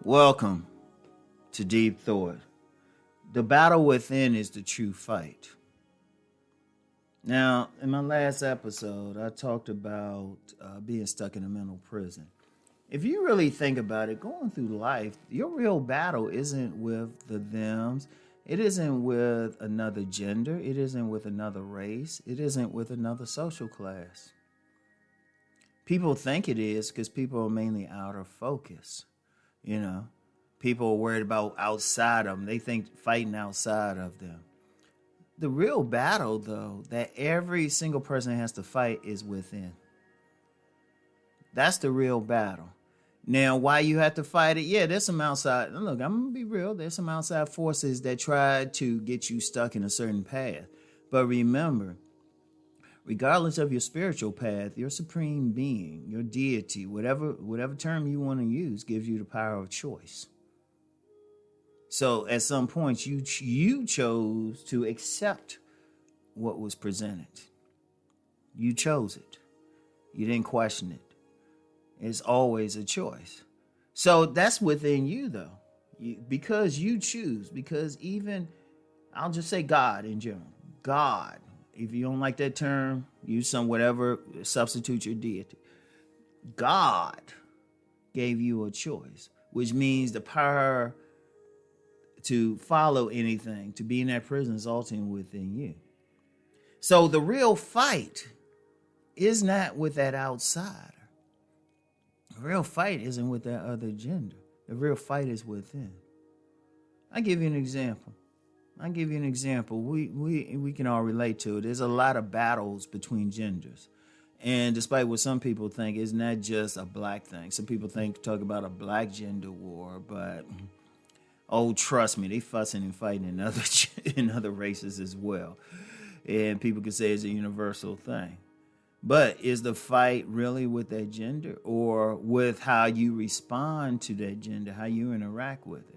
Welcome to Deep Thought. The battle within is the true fight. Now, in my last episode, I talked about being stuck in a mental prison. If you really think about it, going through life, your real battle isn't with the thems. It isn't with another gender. It isn't with another race. It isn't with another social class. People think it is because people are mainly out of focus. You know, people are worried about outside of them. They think fighting outside of them. The real battle, though, that every single person has to fight is within. That's the real battle. Now, why you have to fight it? Yeah, there's some outside. Look, I'm going to be real. There's some outside forces that try to get you stuck in a certain path. But remember, regardless of your spiritual path, your supreme being, your deity, whatever term you want to use, gives you the power of choice. So at some point, you chose to accept what was presented. You chose it. You didn't question it. It's always a choice. So that's within you, though. Because you choose. Because even, I'll just say God in general. God. If you don't like that term, use some whatever, substitute your deity. God gave you a choice, which means the power to follow anything, to be in that prison is ultimately within you. So the real fight is not with that outsider. The real fight isn't with that other gender. The real fight is within. I'll give you an example. We can all relate to it. There's a lot of battles between genders. And despite what some people think, it's not just a black thing. Some people talk about a black gender war, but trust me, they fussing and fighting in other races as well. And people can say it's a universal thing. But is the fight really with that gender or with how you respond to that gender, how you interact with it?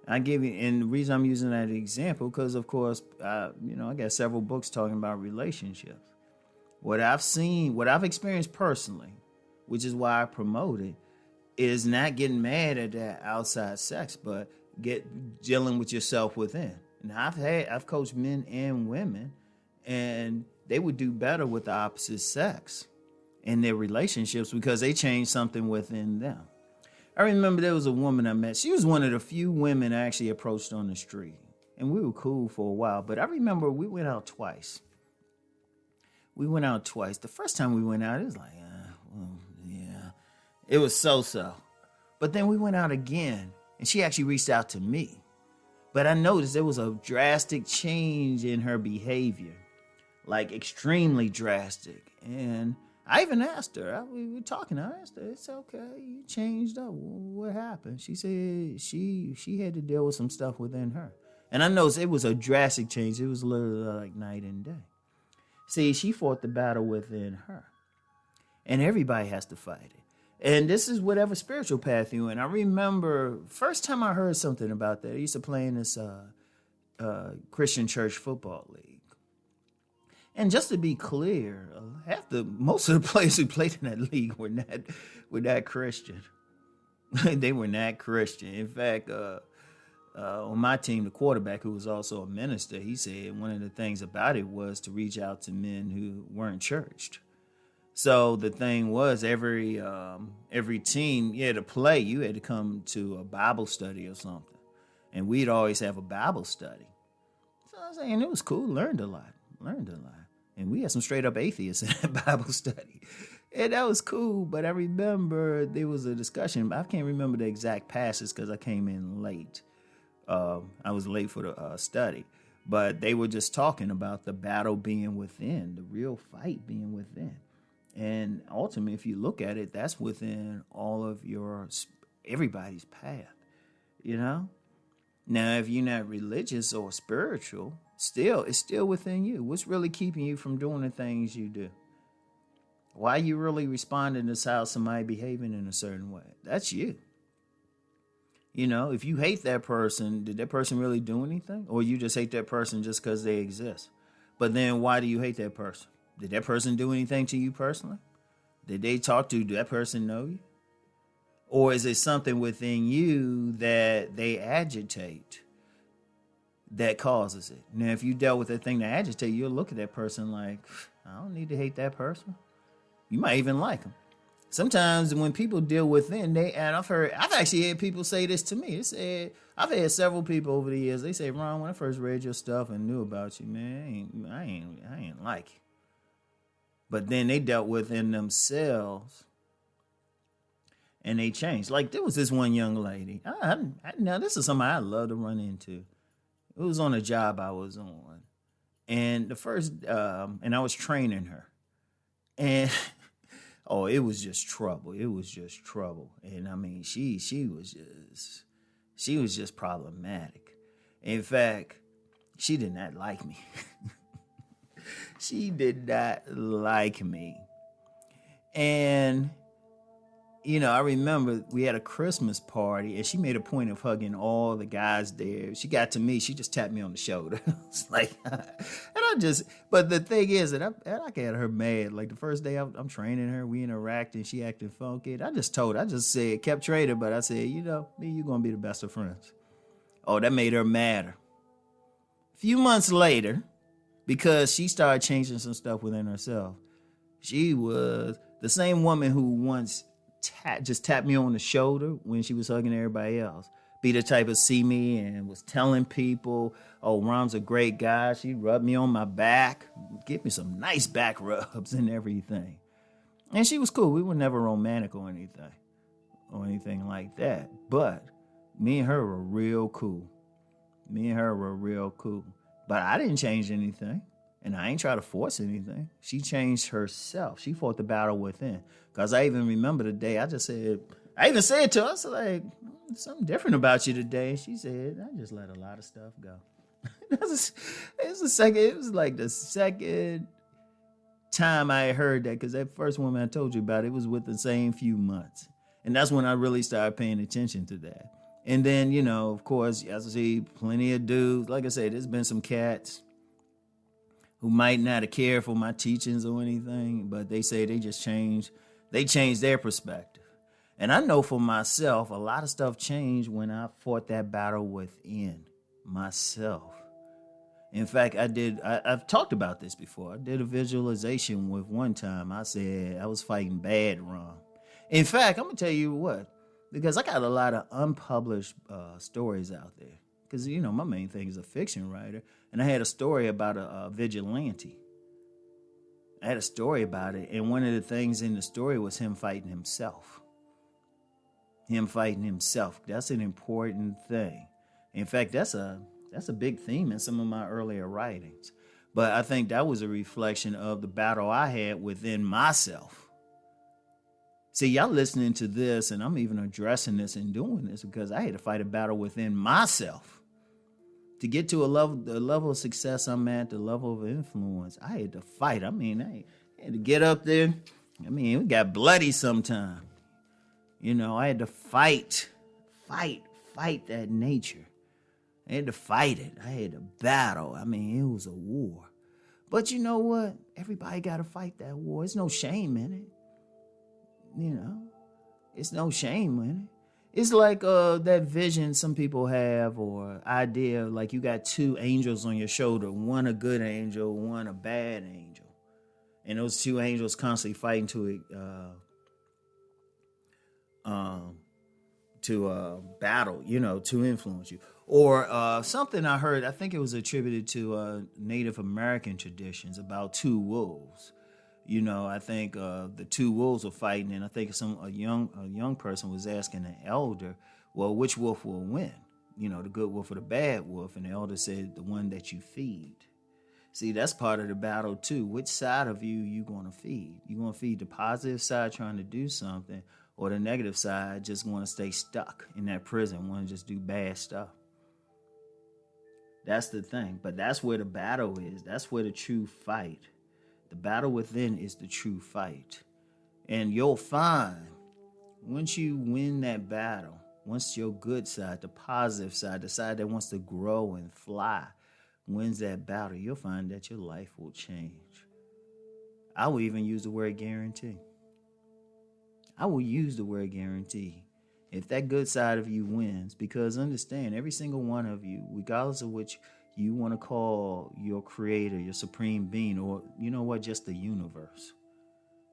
And the reason I'm using that example, because of course, I got several books talking about relationships. What I've experienced personally, which is why I promote it, is not getting mad at that outside sex, but dealing with yourself within. And I've coached men and women, and they would do better with the opposite sex in their relationships because they changed something within them. I remember there was a woman I met. She was one of the few women I actually approached on the street. And we were cool for a while. But I remember we went out twice. The first time we went out, it was like, yeah. It was so-so. But then we went out again. And she actually reached out to me. But I noticed there was a drastic change in her behavior. Like extremely drastic. And I even asked her, we were talking, I asked her, it's okay, you changed up, what happened? She said she had to deal with some stuff within her. And I noticed it was a drastic change. It was literally like night and day. See, she fought the battle within her. And everybody has to fight it. And this is whatever spiritual path you're in. I remember first time I heard something about that, I used to play in this Christian church football league. And just to be clear, most of the players who played in that league were not Christian. They were not Christian. In fact, on my team, the quarterback, who was also a minister, he said one of the things about it was to reach out to men who weren't churched. So the thing was, every team you had to play, you had to come to a Bible study or something, and we'd always have a Bible study. So I was saying it was cool, learned a lot. And we had some straight up atheists in that Bible study. And that was cool. But I remember there was a discussion. I can't remember the exact passage because I came in late. I was late for the study. But they were just talking about the battle being within, the real fight being within. And ultimately, if you look at it, that's within all of everybody's path, you know? Now, if you're not religious or spiritual, it's still within you. What's really keeping you from doing the things you do? Why are you really responding to how somebody behaving in a certain way? That's you. You know, if you hate that person, did that person really do anything? Or you just hate that person just because they exist? But then why do you hate that person? Did that person do anything to you personally? Did they talk to you? Did that person know you? Or is it something within you that they agitate that causes it? Now, if you dealt with that thing that agitate, you'll look at that person like, I don't need to hate that person. You might even like them. Sometimes when people deal within, and I've actually had people say this to me. They said, I've had several people over the years. They say, Ron, when I first read your stuff and knew about you, man, I ain't like you. But then they dealt within themselves, and they changed. Like there was this one young lady. Now this is somebody I love to run into. It was on a job I was on, and and I was training her, and. Oh, it was just trouble. It was just trouble. And I mean, she was just problematic. In fact, she did not like me. She did not like me. And I remember we had a Christmas party and she made a point of hugging all the guys there. She got to me, she just tapped me on the shoulder. It's like, but the thing is that I got her mad. Like the first day I'm training her, we interacting, she acting funky. I just said, kept training, but I said, me and you gonna be the best of friends. Oh, that made her madder. A few months later, because she started changing some stuff within herself, she was the same woman who once just tapped me on the shoulder when she was hugging everybody else. Be the type of see me and was telling people, oh, Rom's a great guy. She rubbed me on my back, give me some nice back rubs and everything. And she was cool. We were never romantic or anything like that. But me and her were real cool. But I didn't change anything. And I ain't try to force anything. She changed herself. She fought the battle within. Because I even remember the day I even said to her, I was like, something different about you today. She said, I just let a lot of stuff go. It was like the second time I heard that, because that first woman I told you about, it was with the same few months. And that's when I really started paying attention to that. And then, of course, as I see plenty of dudes. Like I said, there's been some cats who might not have cared for my teachings or anything, but they say they changed their perspective. And I know for myself, a lot of stuff changed when I fought that battle within myself. In fact, I've talked about this before. I did a visualization with one time. I said I was fighting bad Rom. In fact, I'm going to tell you what, because I got a lot of unpublished stories out there. Because, my main thing is a fiction writer. And I had a story about a vigilante. I had a story about it. And one of the things in the story was him fighting himself. That's an important thing. In fact, that's a big theme in some of my earlier writings. But I think that was a reflection of the battle I had within myself. See, y'all listening to this, and I'm even addressing this and doing this because I had to fight a battle within myself. To get to the level of success I'm at, the level of influence, I had to fight. I had to get up there. It got bloody sometimes. I had to fight that nature. I had to fight it. I had to battle. It was a war. But you know what? Everybody got to fight that war. There's no shame in it. It's no shame in it. It's like that vision some people have or idea, like you got two angels on your shoulder, one a good angel, one a bad angel. And those two angels constantly fighting to battle, to influence you. Or something I heard, I think it was attributed to Native American traditions about two wolves. I think the two wolves were fighting, and I think a young person was asking an elder, well, which wolf will win? The good wolf or the bad wolf? And the elder said, the one that you feed. See, that's part of the battle too. Which side of you going to feed? You going to feed the positive side trying to do something, or the negative side just want to stay stuck in that prison, want to just do bad stuff? That's the thing. But that's where the battle is. That's where the true fight. The battle within is the true fight. And you'll find once you win that battle, once your good side, the positive side, the side that wants to grow and fly, wins that battle, you'll find that your life will change. I will even use the word guarantee. I will use the word guarantee. if that good side of you wins, because understand, every single one of you, regardless of which you want to call your creator, your supreme being, or you know what, just the universe,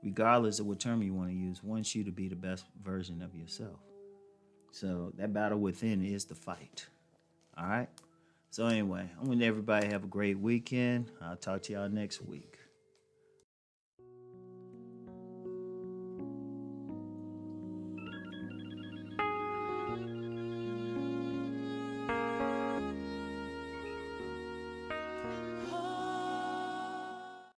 regardless of what term you want to use, wants you to be the best version of yourself. So that battle within is the fight. All right. So anyway, I want everybody to have a great weekend. I'll talk to y'all next week.